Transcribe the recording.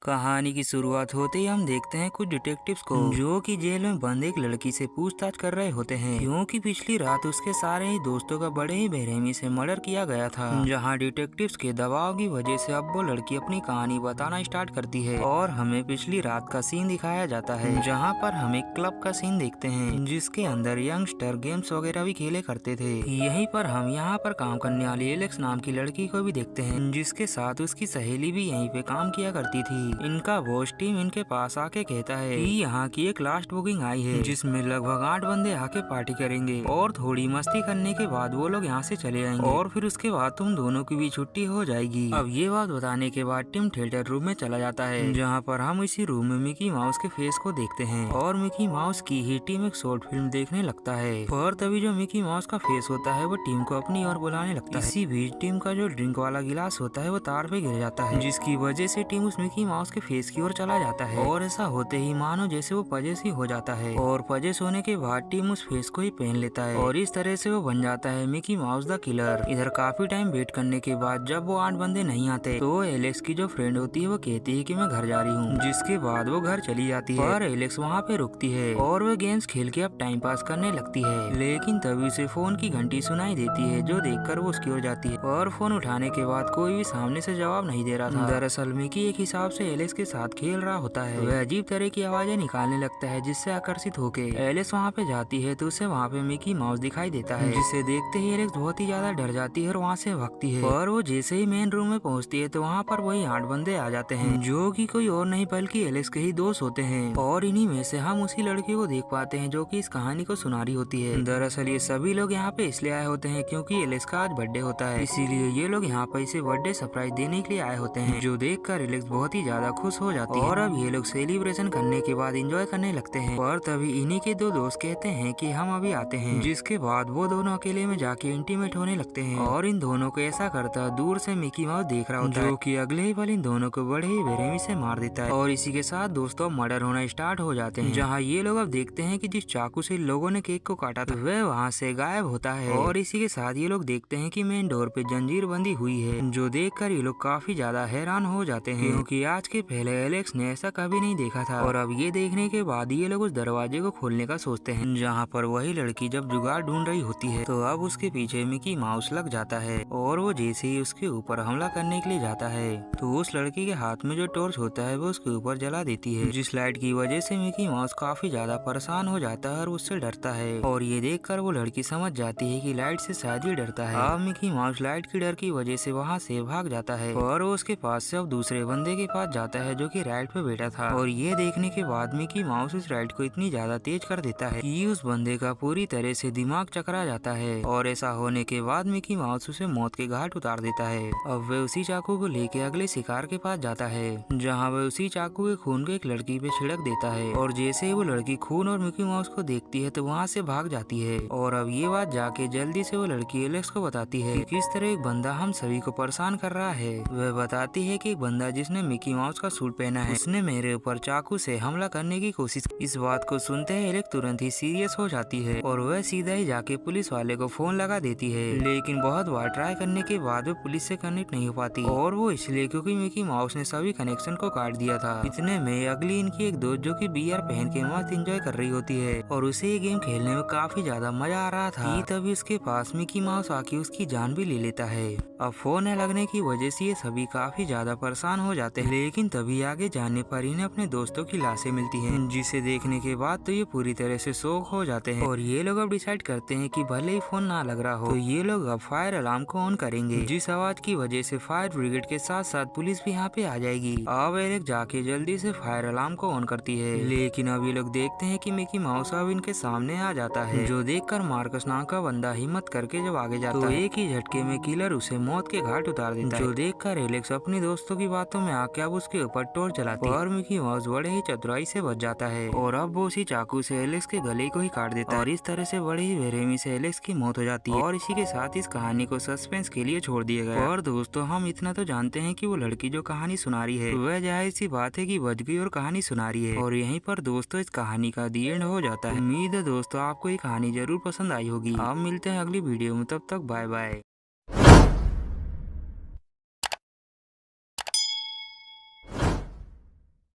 कहानी की शुरुआत होते ही हम देखते हैं कुछ डिटेक्टिव्स को जो कि जेल में बंद एक लड़की से पूछताछ कर रहे होते हैं, क्योंकि पिछली रात उसके सारे ही दोस्तों का बड़े ही बेरहमी से मर्डर किया गया था। जहां डिटेक्टिव्स के दबाव की वजह से अब वो लड़की अपनी कहानी बताना स्टार्ट करती है और हमें पिछली रात का सीन दिखाया जाता है, जहाँ पर हम एक क्लब का सीन देखते हैं जिसके अंदर यंगस्टर गेम्स वगैरह भी खेले करते थे। यहीं पर हम यहाँ पर काम करने वाली एलेक्स नाम की लड़की को भी देखते हैं, जिसके साथ उसकी सहेली भी यहीं पे काम किया करती थी। इनका बॉस टीम इनके पास आके कहता है कि यहाँ की एक लास्ट बुकिंग आई है जिसमें लगभग 8 बंदे आके पार्टी करेंगे और थोड़ी मस्ती करने के बाद वो लोग यहाँ से चले जाएंगे और फिर उसके बाद तुम दोनों की भी छुट्टी हो जाएगी। अब ये बात बताने के बाद टीम थिएटर रूम में चला जाता है, जहाँ पर हम इसी रूम में मिकी माउस के फेस को देखते हैं और मिकी माउस की ही टीम एक शॉर्ट फिल्म देखने लगता है। और तभी जो मिकी माउस का फेस होता है वो टीम को अपनी ओर बुलाने लगता है। इसी बीच टीम का जो ड्रिंक वाला गिलास होता है वो तार पे गिर जाता है, जिसकी वजह से टीम उस मिकी माउस के फेस की ओर चला जाता है और ऐसा होते ही मानो जैसे वो पजेस ही हो जाता है और पजेस होने के बाद टीम उस फेस को ही पहन लेता है और इस तरह से वो बन जाता है मिकी माउस द किलर। इधर काफी टाइम वेट करने के बाद जब वो 8 बंदे नहीं आते तो एलेक्स की जो फ्रेंड होती है वो कहती है कि मैं घर जा रही हूँ, जिसके बाद वो घर चली जाती है और एलेक्स वहाँ पे रुकती है और वो गेम्स खेल के अब टाइम पास करने लगती है। लेकिन तभी उसे फोन की घंटी सुनाई देती है, जो देखकर वो उसकी ओर जाती है और फोन उठाने के बाद कोई भी सामने से जवाब नहीं दे रहा था। दरअसल मिकी एक हिसाब से एलेक्स के साथ खेल रहा होता है। वह अजीब तरह की आवाजें निकालने लगता है, जिससे आकर्षित होके एलेक्स वहाँ पे जाती है तो उसे वहाँ पे मिकी माउस दिखाई देता है, जिसे देखते ही एलेक्स बहुत ही ज्यादा डर जाती है और वहाँ से भागती है। और वो जैसे ही मेन रूम में पहुँचती है तो वहाँ पर वही 8 बंदे आ जाते हैं, जो कि कोई और नहीं बल्कि एलेक्स के ही दोस्त होते हैं। और इन्हीं में से हम उसी लड़की को देख पाते हैं जो कि इस कहानी को सुना रही होती है। दरअसल ये सभी लोग यहाँ पे इसलिए आए होते हैं क्योंकि एलेक्स का आज बर्थडे होता है, इसीलिए ये लोग यहाँ पर इसे बर्थडे सरप्राइज देने के लिए आए होते हैं, जो देखकर एलेक्स बहुत ही ज्यादा खुश हो जाती है। और अब ये लोग सेलिब्रेशन करने के बाद एंजॉय करने लगते हैं और तभी इन्हीं के 2 दोस्त कहते हैं कि हम अभी आते हैं, जिसके बाद वो दोनों अकेले में जाके इंटीमेट होने लगते हैं और इन दोनों को ऐसा करता दूर से मिकी माउस देख रहा होता है, जो कि अगले ही पल इन दोनों को बड़े ही बेरहमी से मार देता है। और इसी के साथ दोस्तों मर्डर होना स्टार्ट हो जाते हैं, जहाँ ये लोग अब देखते हैं कि जिस चाकू से लोगों ने केक को काटा था वह वहाँ से गायब होता है। और इसी के साथ ये लोग देखते हैं कि मेन डोर पे जंजीर बंदी हुई है, जो देखकर ये लोग काफी ज्यादा हैरान हो जाते हैं, क्योंकि आज के पहले एलेक्स ने ऐसा कभी नहीं देखा था। और अब ये देखने के बाद ये लोग उस दरवाजे को खोलने का सोचते हैं, जहाँ पर वही लड़की जब जुगाड़ ढूंढ रही होती है तो अब उसके पीछे मिकी माउस लग जाता है और वो जैसे ही उसके ऊपर हमला करने के लिए जाता है तो उस लड़की के हाथ में जो टॉर्च होता है वो उसके ऊपर जला देती है, जिस लाइट की वजह से मिकी माउस काफी ज्यादा परेशान हो जाता है और उससे डरता है। और ये देखकर वो लड़की समझ जाती है कि लाइट से शायद ही डरता है। अब मिकी माउस लाइट की डर की वजह से वहाँ से भाग जाता है और वो उसके पास से अब दूसरे बंदे के पास जाता है जो कि राइड पे बैठा था। और ये देखने के बाद मिकी माउस उस राइड को इतनी ज्यादा तेज कर देता है कि उस बंदे का पूरी तरह से दिमाग चकरा जाता है और ऐसा होने के बाद मिकी माउस उसे मौत के घाट उतार देता है। अब वह उसी चाकू को लेके अगले शिकार के पास जाता है, जहाँ वह उसी चाकू के खून को एक लड़की पे छिड़क देता है और जैसे ही वो लड़की खून और मिकी माउस को देखती है तो वहाँ से भाग जाती है। और अब ये बात जाके जल्दी से वो लड़की एलेक्स को बताती है कि किस तरह एक बंदा हम सभी को परेशान कर रहा है। वह बताती है कि एक बंदा जिसने मिकी माउस का सूट पहना है उसने मेरे ऊपर चाकू से हमला करने की कोशिश। इस बात को सुनते ही एलेक्स तुरंत ही सीरियस हो जाती है और वह सीधा ही जाके पुलिस वाले को फोन लगा देती है, लेकिन बहुत बार ट्राई करने के बाद वो पुलिस से कनेक्ट नहीं हो पाती और वो इसलिए क्योंकि मिकी माउस ने सभी कनेक्शन को काट दिया था। इतने में अगली इनकी एक दोस्त जो कि बीआर पहन के मस्त एंजॉय कर रही होती है और उसे ये गेम खेलने में काफी ज्यादा मजा आ रहा था कि तभी उसके पास मिकी माउस आके उसकी जान भी ले लेता है। अब फोन न लगने की वजह से ये सभी काफी ज्यादा परेशान हो जाते हैं, लेकिन तभी आगे जाने पर इन्हें अपने दोस्तों की लाशें मिलती हैं, जिसे देखने के बाद तो ये पूरी तरह से शॉक हो जाते हैं। और ये लोग अब डिसाइड करते हैं कि भले ही फोन ना लग रहा हो तो ये लोग अब फायर अलार्म को ऑन करेंगे, जिस आवाज की वजह से फायर ब्रिगेड के साथ साथ पुलिस भी यहाँ पे आ जाएगी। अब एलेक्स जाके जल्दी से फायर अलार्म को ऑन करती है, लेकिन अब ये लोग देखते हैं कि मिकी माउस अब इनके सामने आ जाता है, जो देखकर मार्कस नाम का बंदा हिम्मत करके जब आगे जाता है तो एक ही झटके में किलर उसे मौत के घाट उतार देता है, जो देखकर एलेक्स अपनी दोस्तों की बातों में आके अब उसके ऊपर टॉर्च जलाती है और मिकी माउस बड़े ही चतुराई से बच जाता है और अब वो उसी चाकू से एलेक्स के गले को ही काट देता है और इस तरह से बड़ी ही बेरहमी से एलेक्स की मौत हो जाती है। और इसी के साथ इस कहानी को सस्पेंस के लिए छोड़ दिया गया। और दोस्तों हम इतना तो जानते हैं कि वो लड़की जो कहानी सुना रही है वह जाहिर सी बात है कि बच गई और कहानी सुना रही है। और यहीं पर दोस्तों इस कहानी का दी एंड हो जाता है। उम्मीद है दोस्तों आपको ये कहानी जरूर पसंद आई होगी। आप मिलते हैं अगली वीडियो में, तब तक बाय बाय।